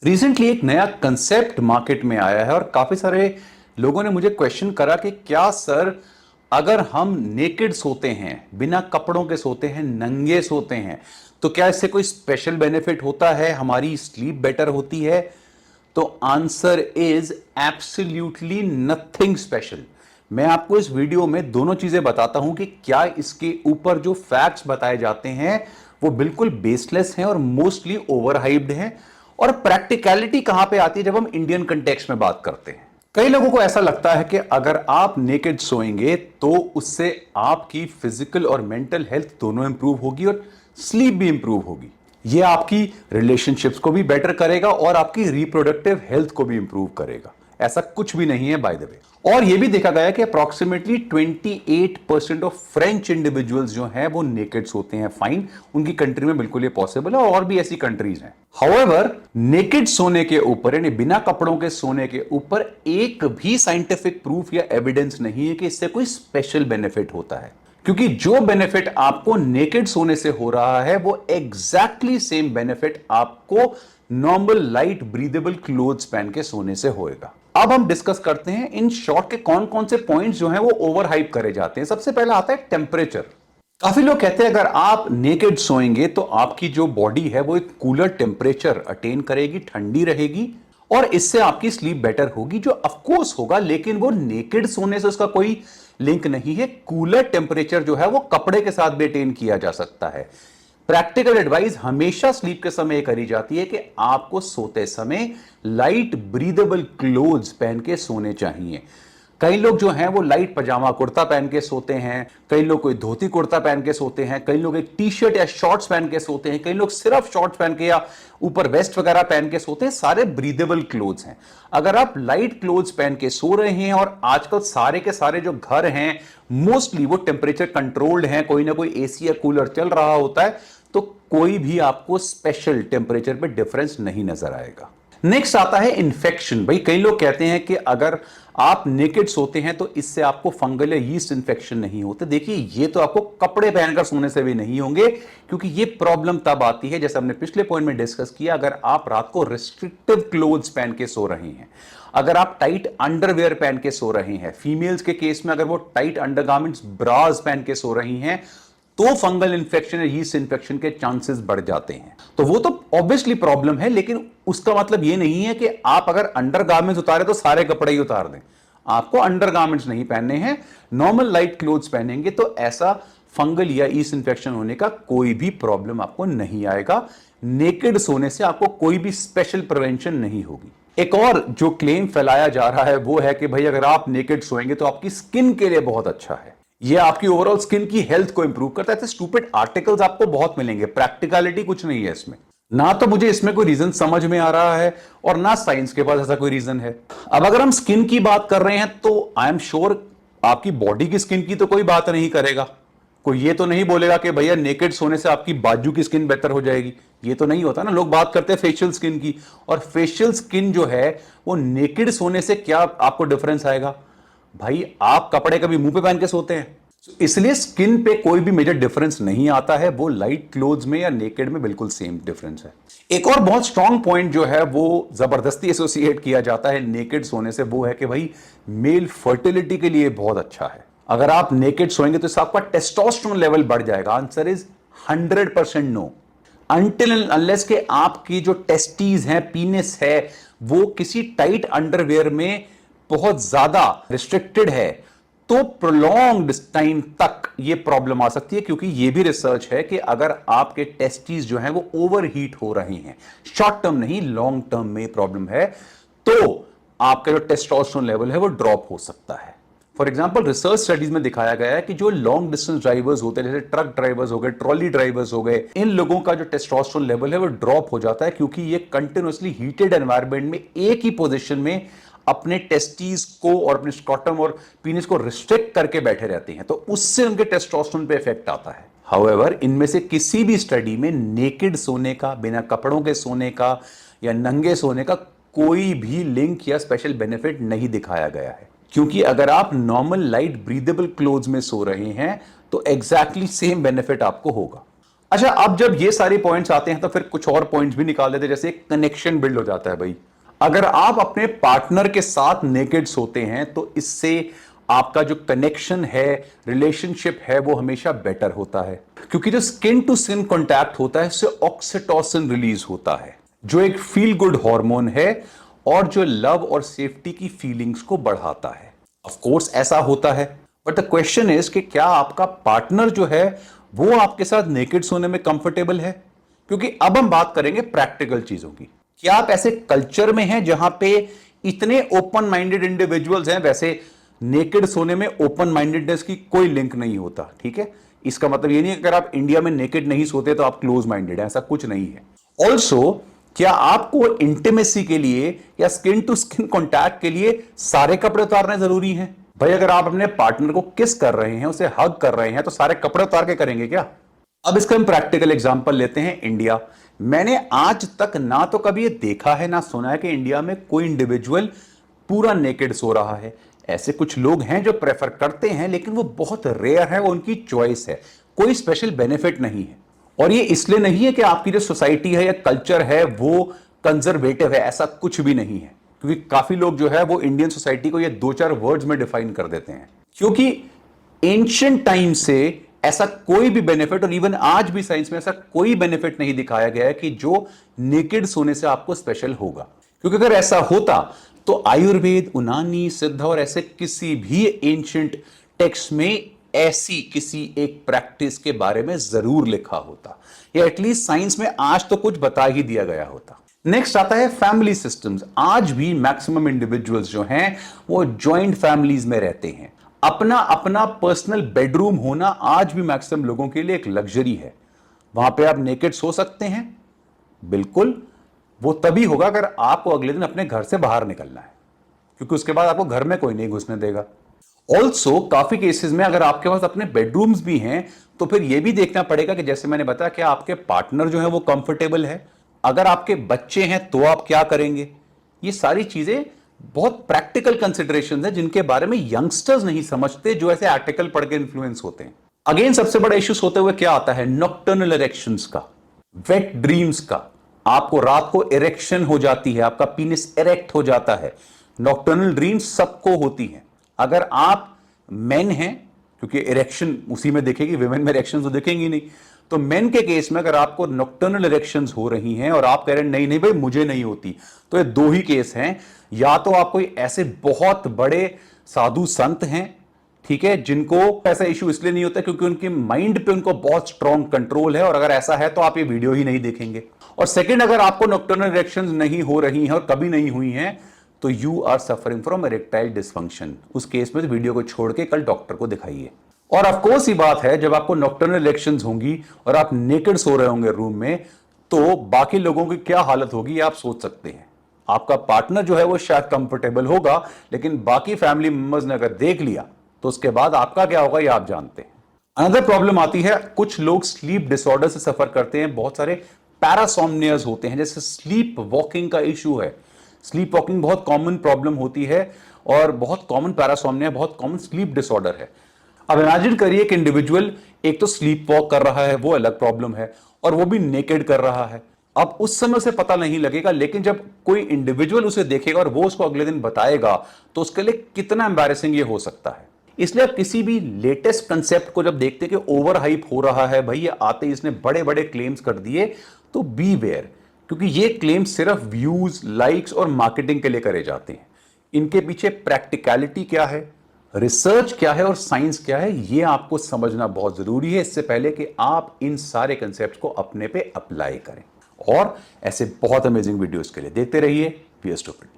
Recently एक नया concept market में आया है और काफी सारे लोगों ने मुझे क्वेश्चन करा कि क्या सर, अगर हम नेकेड सोते हैं, बिना कपड़ों के सोते हैं, नंगे सोते हैं, तो क्या इससे कोई स्पेशल बेनिफिट होता है, हमारी स्लीप बेटर होती है? तो answer is absolutely nothing special. मैं आपको इस वीडियो में दोनों चीजें बताता हूं कि क्या इसके ऊपर जो फैक्ट्स बताए जाते हैं वो बिल्कुल बेसलेस हैं और मोस्टली ओवरहाइप्ड हैं, और प्रैक्टिकलिटी कहां पे आती है जब हम इंडियन कंटेक्स्ट में बात करते हैं। कई लोगों को ऐसा लगता है कि अगर आप नेकेड सोएंगे तो उससे आपकी फिजिकल और मेंटल हेल्थ दोनों इंप्रूव होगी और स्लीप भी इंप्रूव होगी। यह आपकी रिलेशनशिप्स को भी बेटर करेगा और आपकी रिप्रोडक्टिव हेल्थ को भी इंप्रूव करेगा। ऐसा कुछ भी नहीं है बाय द वे। और यह भी देखा गया है कि अप्रोक्सीमेटली 28% ऑफ फ्रेंच इंडिविजुअल्स जो हैं वो नेकेड सोते हैं। फाइन, उनकी कंट्री में बिल्कुल ये पॉसिबल है और भी ऐसी कंट्रीज हैं। हाउएवर, नेकेड सोने के ऊपर यानी बिना कपड़ों के सोने के ऊपर एक भी साइंटिफिक प्रूफ या एविडेंस नहीं है कि इससे कोई स्पेशल बेनिफिट होता है, क्योंकि जो बेनिफिट आपको नेकेड सोने से हो रहा है वो एग्जैक्टली सेम बेनिफिट आपको नॉर्मल लाइट ब्रीदेबल क्लोथ्स पहन के सोने से होएगा। अब हम डिस्कस करते हैं इन शॉर्ट के कौन कौन से पॉइंट्स जो हैं वो ओवर हाइप करे जाते हैं। सबसे पहला आता है टेम्परेचर। काफी लोग कहते हैं अगर आप नेकेड सोएंगे तो आपकी जो बॉडी है वो एक कूलर टेम्परेचर अटेन करेगी, ठंडी रहेगी और इससे आपकी स्लीप बेटर होगी, जो ऑफकोर्स होगा, लेकिन वो नेकेड सोने से उसका कोई लिंक नहीं है। कूलर टेम्परेचर जो है वो कपड़े के साथ भी अटेन किया जा सकता है। प्रैक्टिकल एडवाइस हमेशा स्लीप के समय करी जाती है कि आपको सोते समय लाइट ब्रीदेबल क्लोथ्स पहन के सोने चाहिए। कई लोग जो हैं वो लाइट पजामा कुर्ता पहन के सोते हैं, कई लोग कोई धोती कुर्ता पहन के सोते हैं, कई लोग एक टी शर्ट या शॉर्ट्स पहन के सोते हैं, कई लोग सिर्फ शॉर्ट्स पहन के या ऊपर वेस्ट वगैरह पहन के सोते हैं। सारे ब्रीदेबल क्लोथ्स हैं। अगर आप लाइट क्लोथ्स पहन के सो रहे हैं, और आजकल सारे के सारे जो घर हैं मोस्टली वो टेम्परेचर कंट्रोल्ड हैं, कोई ना कोई एसी या कूलर चल रहा होता है, तो कोई भी आपको स्पेशल टेम्परेचर पे डिफरेंस नहीं नजर आएगा। नेक्स्ट आता है इन्फेक्शन। भाई कई लोग कहते हैं कि अगर आप नेकेड सोते हैं तो इससे आपको फंगल या यीस्ट इन्फेक्शन नहीं होते। देखिए, ये तो आपको कपड़े पहनकर सोने से भी नहीं होंगे, क्योंकि ये प्रॉब्लम तब आती है, जैसे हमने पिछले पॉइंट में डिस्कस किया, अगर आप रात को रिस्ट्रिक्टिव क्लोथ्स पहन के सो रहे हैं, अगर आप टाइट अंडरवेयर पहन के सो रहे हैं, फीमेल्स के केस में अगर वो टाइट अंडरगारमेंट्स ब्राज पहन के सो रही हैं, तो फंगल इन्फेक्शन या यीस्ट इन्फेक्शन के चांसेस बढ़ जाते हैं। तो वो तो ऑब्वियसली प्रॉब्लम है, लेकिन उसका मतलब ये नहीं है कि आप अगर अंडरगारमेंट्स उतारे तो सारे कपड़े ही उतार दें। आपको अंडरगारमेंट्स नहीं पहनने हैं, नॉर्मल लाइट क्लोथ्स पहनेंगे तो ऐसा फंगल या यीस्ट इन्फेक्शन होने का कोई भी प्रॉब्लम आपको नहीं आएगा। नेकेड सोने से आपको कोई भी स्पेशल प्रिवेंशन नहीं होगी। एक और जो क्लेम फैलाया जा रहा है वो है कि भाई अगर आप नेकेड सोएंगे तो आपकी स्किन के लिए बहुत अच्छा है, ये आपकी ओवरऑल स्किन की हेल्थ को इंप्रूव करता है। स्टूपिड आर्टिकल्स आपको बहुत मिलेंगे, प्रैक्टिकलिटी कुछ नहीं है इसमें। ना तो मुझे इसमें कोई रीजन समझ में आ रहा है और ना साइंस के पास ऐसा कोई रीजन है। अब अगर हम स्किन की बात कर रहे हैं तो आई एम श्योर आपकी बॉडी की स्किन की तो कोई बात नहीं करेगा। कोई ये तो नहीं बोलेगा कि भैया नेकेड सोने से आपकी बाजू की स्किन बेहतर हो जाएगी। ये तो नहीं होता ना। लोग बात करते हैं फेशियल स्किन की, और फेशियल स्किन जो है वो नेकेड सोने से क्या आपको डिफरेंस आएगा? भाई आप कपड़े कभी मुंह पे पहन के सोते हैं, इसलिए स्किन पे कोई भी मेजर डिफरेंस नहीं आता है। वो लाइट क्लोथ्स में या नेकेड में बिल्कुल सेम डिफरेंस है। एक और बहुत स्ट्रॉन्ग पॉइंट जो है वो जबरदस्ती एसोसिएट किया जाता है नेकेड सोने से, वो है कि भाई मेल फर्टिलिटी के लिए बहुत अच्छा है। अगर आप नेकेड सोएंगे तो इससे आपका टेस्टोस्टेरोन लेवल बढ़ जाएगा। Answer is 100% no. Until unless के आपकी जो टेस्टीज हैं, पीनिस है, वो किसी टाइट अंडरवेयर में बहुत ज्यादा रिस्ट्रिक्टेड है, तो प्रोलॉन्ग्ड टाइम तक ये प्रॉब्लम आ सकती है। क्योंकि ये भी रिसर्च है कि अगर आपके टेस्टीज जो हैं वो ओवरहीट हो रही हैं, शॉर्ट टर्म नहीं लॉन्ग टर्म में प्रॉब्लम है, तो आपका जो टेस्टोस्टेरोन लेवल है वो ड्रॉप हो सकता है। फॉर एग्जाम्पल, रिसर्च स्टडीज में दिखाया गया है कि जो लॉन्ग डिस्टेंस ड्राइवर्स होते हैं, जैसे ट्रक ड्राइवर्स हो गए, ट्रॉली ड्राइवर्स हो गए, इन लोगों का जो टेस्टोस्टेरोन लेवल है वो ड्रॉप हो जाता है, क्योंकि ये कंटिन्यूअसली हीटेड एनवायरनमेंट में एक ही पोजीशन में अपने टेस्टीज को और अपने स्क्रॉटम और पीनिस को रिस्ट्रिक्ट करके बैठे रहते हैं, तो उससे उनके टेस्टोस्टेरोन पे इफेक्ट आता है। हाउएवर, इनमें से किसी भी स्टडी में नेकेड सोने का, बिना कपड़ों के सोने का या नंगे सोने का कोई भी लिंक या स्पेशल बेनिफिट नहीं दिखाया गया है। क्योंकि अगर आप नॉर्मल लाइट ब्रीदेबल क्लोथ्स में सो रहे हैं तो एग्जैक्टली सेम बेनिफिट आपको होगा। अच्छा, अब जब ये सारे पॉइंट्स आते हैं तो फिर कुछ और पॉइंट्स भी निकाल देते हैं, जैसे कनेक्शन बिल्ड हो जाता है भाई। अगर आप अपने पार्टनर के साथ नेकेड सोते हैं तो इससे आपका जो कनेक्शन है, रिलेशनशिप है, वो हमेशा बेटर होता है, क्योंकि जो स्किन टू स्किन कॉन्टैक्ट होता है इससे ऑक्सीटोसिन रिलीज होता है, जो एक फील गुड हार्मोन है और जो लव और सेफ्टी की फीलिंग्स को बढ़ाता है। ऑफ कोर्स ऐसा होता है, बट द क्वेश्चन इज कि क्या आपका पार्टनर जो है वो आपके साथ नेकेड सोने में कंफर्टेबल है? क्योंकि अब हम बात करेंगे प्रैक्टिकल चीजों की। क्या आप ऐसे कल्चर में हैं जहां पे इतने ओपन माइंडेड इंडिविजुअल्स हैं? वैसे नेकेड सोने में ओपन माइंडेडनेस की कोई लिंक नहीं होता, ठीक है? इसका मतलब ये नहीं है अगर आप इंडिया में नेकेड नहीं सोते तो आप क्लोज माइंडेड हैं, ऐसा कुछ नहीं है। ऑल्सो, क्या आपको इंटीमेसी के लिए या स्किन टू स्किन कॉन्टैक्ट के लिए सारे कपड़े उतारने जरूरी हैं? भाई अगर आप अपने पार्टनर को किस कर रहे हैं, उसे हग कर रहे हैं, तो सारे कपड़े उतार के करेंगे क्या? अब इसका हम प्रैक्टिकल एग्जांपल लेते हैं इंडिया। मैंने आज तक ना तो कभी ये देखा है ना सुना है कि इंडिया में कोई इंडिविजुअल पूरा नेकेड सो रहा है। ऐसे कुछ लोग हैं जो प्रेफर करते हैं, लेकिन वो बहुत रेयर है, वो उनकी चॉइस है, कोई स्पेशल बेनिफिट नहीं है। और ये इसलिए नहीं है कि आपकी जो सोसाइटी है या कल्चर है वो कंजर्वेटिव है, ऐसा कुछ भी नहीं है। क्योंकि काफी लोग जो है वो इंडियन सोसाइटी को ये 2-4 वर्ड्स में डिफाइन कर देते हैं, क्योंकि एंशिएंट टाइम से ऐसा कोई भी बेनिफिट, और इवन आज भी साइंस में ऐसा कोई बेनिफिट नहीं दिखाया गया है कि जो नेकेड सोने से आपको स्पेशल होगा। क्योंकि अगर ऐसा होता तो आयुर्वेद, उनानी, सिद्ध और ऐसे किसी भी एंशिएंट टेक्स्ट में ऐसी किसी एक प्रैक्टिस के बारे में जरूर लिखा होता, या एटलीस्ट साइंस में आज तो कुछ बता ही दिया गया होता। नेक्स्ट आता है फैमिली सिस्टम्स। आज भी मैक्सिमम इंडिविजुअल्स जो हैं वो जॉइंट फैमिलीज में रहते हैं। अपना अपना पर्सनल बेडरूम होना आज भी मैक्सिमम लोगों के लिए एक लग्जरी है। वहां पे आप नेकेड सो सकते हैं, बिल्कुल। वो तभी होगा अगर आपको अगले दिन अपने घर से बाहर निकलना है, क्योंकि उसके बाद आपको घर में कोई नहीं घुसने देगा। ऑल्सो काफी केसेस में अगर आपके पास अपने बेडरूम्स भी हैं तो फिर यह भी देखना पड़ेगा कि जैसे मैंने बताया कि आपके पार्टनर जो है वो कंफर्टेबल है। अगर आपके बच्चे हैं तो आप क्या करेंगे? ये सारी चीजें बहुत प्रैक्टिकल कंसिडरेशन है जिनके बारे में यंगस्टर्स नहीं समझते, जो ऐसे आर्टिकल पढ़ के इन्फ्लुएंस होते हैं। अगेन सबसे बड़ा इश्यूज होते हुए क्या आता है? नॉक्टर्नल इरेक्शंस का, वेट ड्रीम्स का। आपको रात को इरेक्शन हो जाती है, आपका पीनिस इरेक्ट हो जाता है। नॉक्टर्नल ड्रीम्स सबको होती हैं। अगर आप मेन हैं, क्योंकि इरेक्शन उसी में देखेगी, विमेन में इरेक्शन तो देखेंगी नहीं, तो मेन के केस में अगर आपको नॉक्टर्नल इरेक्शंस हो रही हैं और आप कह रहे हैं नहीं नहीं भाई मुझे नहीं होती, तो ये दो ही केस हैं। या तो आप कोई ऐसे बहुत बड़े साधु संत हैं, ठीक है, जिनको ऐसा इश्यू इसलिए नहीं होता क्योंकि उनके माइंड पे उनको बहुत स्ट्रॉन्ग कंट्रोल है, और अगर ऐसा है तो आप ये वीडियो ही नहीं देखेंगे। और सेकंड, अगर आपको नॉक्टर्नल इरेक्शंस नहीं हो रही हैं और कभी नहीं हुई हैं, तो you are suffering from erectile dysfunction. उस केस में वीडियो को छोड़ के कल डॉक्टर को दिखाइए। और ऑफ कोर्स ही बात है, जब आपको नॉक्टर्नल इरेक्शंस होंगी और आप नेकेड सो रहे होंगे रूम में, तो बाकी लोगों की क्या हालत होगी आप सोच सकते हैं। आपका पार्टनर जो है वो शायद कंफर्टेबल होगा, लेकिन बाकी फैमिली मेंबर्स ने अगर देख लिया तो उसके बाद आपका क्या होगा ये आप जानते हैं। अनदर प्रॉब्लम आती है, कुछ लोग स्लीप डिसऑर्डर से सफर करते हैं, बहुत सारे पैरासोमनियाज होते हैं, जैसे स्लीप वॉकिंग का इशू है। स्लीप वॉकिंग बहुत कॉमन प्रॉब्लम होती है और बहुत कॉमन पैरासोमनिया, बहुत कॉमन स्लीप डिसऑर्डर है। अब इमेजिन करिए कि इंडिविजुअल एक तो स्लीप वॉक कर रहा है, वो अलग प्रॉब्लम है, और वो भी नेकेड कर रहा है। अब उस समय से पता नहीं लगेगा, लेकिन जब कोई इंडिविजुअल उसे देखेगा और वो उसको अगले दिन बताएगा तो उसके लिए कितना एम्बैरेसिंग ये हो सकता है। इसलिए आप किसी भी लेटेस्ट कंसेप्ट को जब देखते कि ओवर हाइप हो रहा है, भाई ये आते ही इसने बड़े बड़े क्लेम्स कर दिए, तो बी वेयर, क्योंकि ये क्लेम सिर्फ व्यूज, लाइक्स और मार्केटिंग के लिए करे जाते हैं। इनके पीछे प्रैक्टिकलिटी क्या है, रिसर्च क्या है और साइंस क्या है, ये आपको समझना बहुत जरूरी है, इससे पहले कि आप इन सारे कंसेप्ट को अपने पे अप्लाई करें। और ऐसे बहुत अमेजिंग वीडियोस के लिए देखते रहिए वी आर स्टूपिड।